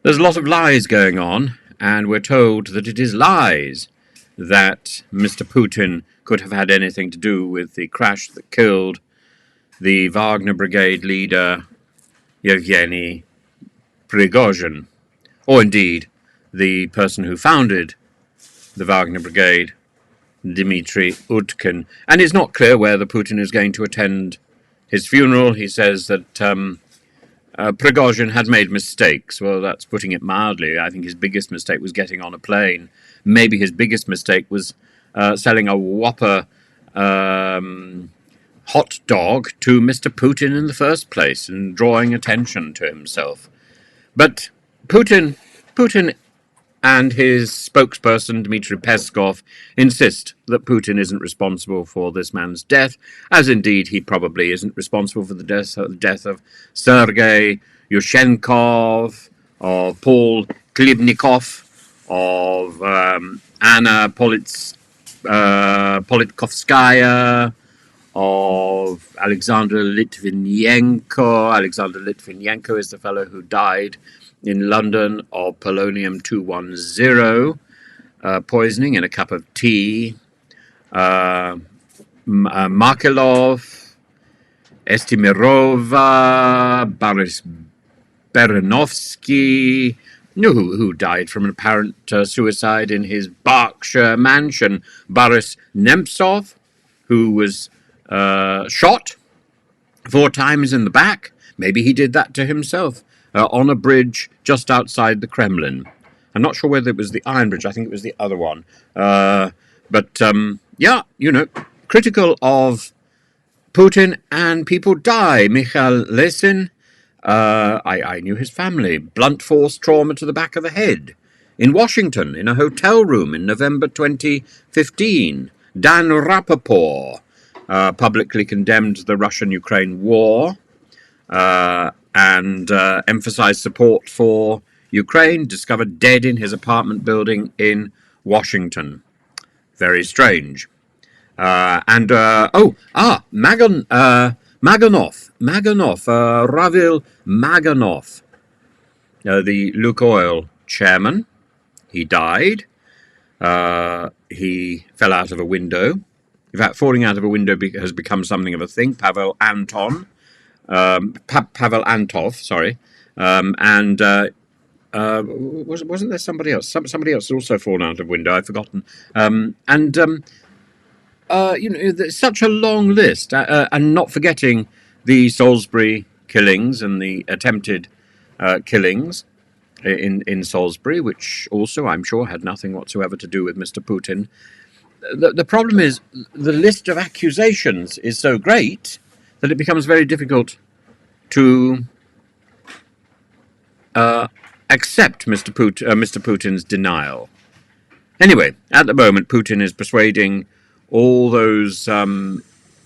There's a lot of lies going on, and we're told that it is lies that Mr. Putin could have had anything to do with the crash that killed the Wagner Brigade leader Yevgeny Prigozhin, or indeed the person who founded the Wagner Brigade, Dmitry Utkin. And it's not clear whether Putin is going to attend his funeral. He says that Prigozhin had made mistakes. Well, that's putting it mildly. I think his biggest mistake was getting on a plane. Maybe his biggest mistake was selling a Whopper hot dog to Mr. Putin in the first place and drawing attention to himself. But Putin and his spokesperson, Dmitry Peskov, insist that Putin isn't responsible for this man's death, as indeed he probably isn't responsible for the death of Sergei Yushchenkov, of Paul Klibnikov, of Anna Politkovskaya, of Alexander Litvinenko. Alexander Litvinenko is the fellow who died in London of polonium-210 poisoning in a cup of tea. Markelov, Estimirova, Boris Beranovsky, who died from an apparent suicide in his Berkshire mansion. Boris Nemtsov, who was shot 4 times in the back. Maybe he did that to himself on a bridge just outside the Kremlin. I'm not sure whether it was the Iron Bridge. I think it was the other one. Yeah, critical of Putin, and people die. Mikhail Lesin, I knew his family. Blunt force trauma to the back of the head in Washington in a hotel room in November 2015. Dan Rapoport publicly condemned the Russian-Ukraine war and emphasized support for Ukraine, discovered dead in his apartment building in Washington. Very strange. Maganov, Ravil Maganov, the Lukoil chairman. He died. He fell out of a window. In fact, falling out of a window has become something of a thing. Pavel Antov, sorry. Wasn't there somebody else? Somebody else also fallen out of a window. I've forgotten. There's such a long list, and not forgetting the Salisbury killings and the attempted killings in Salisbury, which also, I'm sure, had nothing whatsoever to do with Mr. Putin. The problem is the list of accusations is so great that it becomes very difficult to accept Mr. Putin's denial. Anyway, at the moment, Putin is persuading all those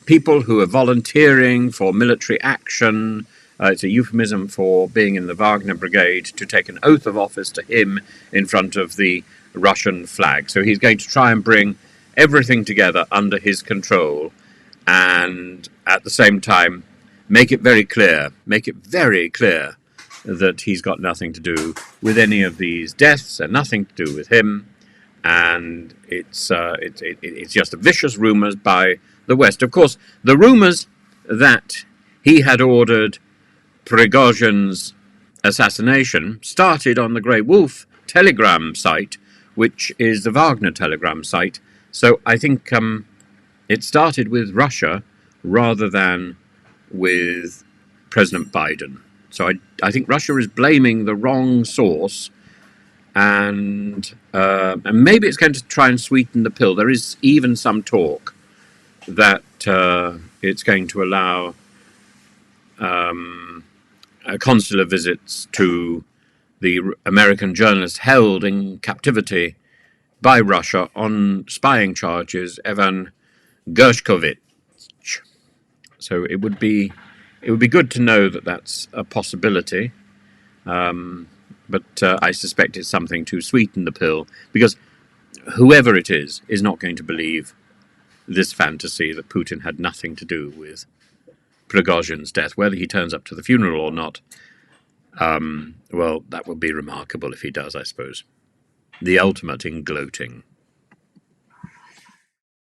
people who are volunteering for military action, it's a euphemism for being in the Wagner Brigade, to take an oath of office to him in front of the Russian flag. So he's going to try and bring everything together under his control, and at the same time make it very clear that he's got nothing to do with any of these deaths and nothing to do with him. And it's just vicious rumors by the West. Of course, the rumors that he had ordered Prigozhin's assassination started on the Grey Wolf Telegram site, which is the Wagner Telegram site. So I think it started with Russia rather than with President Biden. So I think Russia is blaming the wrong source, and maybe it's going to try and sweeten the pill. There is even some talk that it's going to allow consular visits to the American journalist held in captivity by Russia on spying charges, Evan Gershkovich. So it would be good to know that that's a possibility. But I suspect it's something to sweeten the pill, because whoever it is not going to believe this fantasy that Putin had nothing to do with Prigozhin's death, whether he turns up to the funeral or not. Well, that would be remarkable if he does, I suppose. The ultimate in gloating.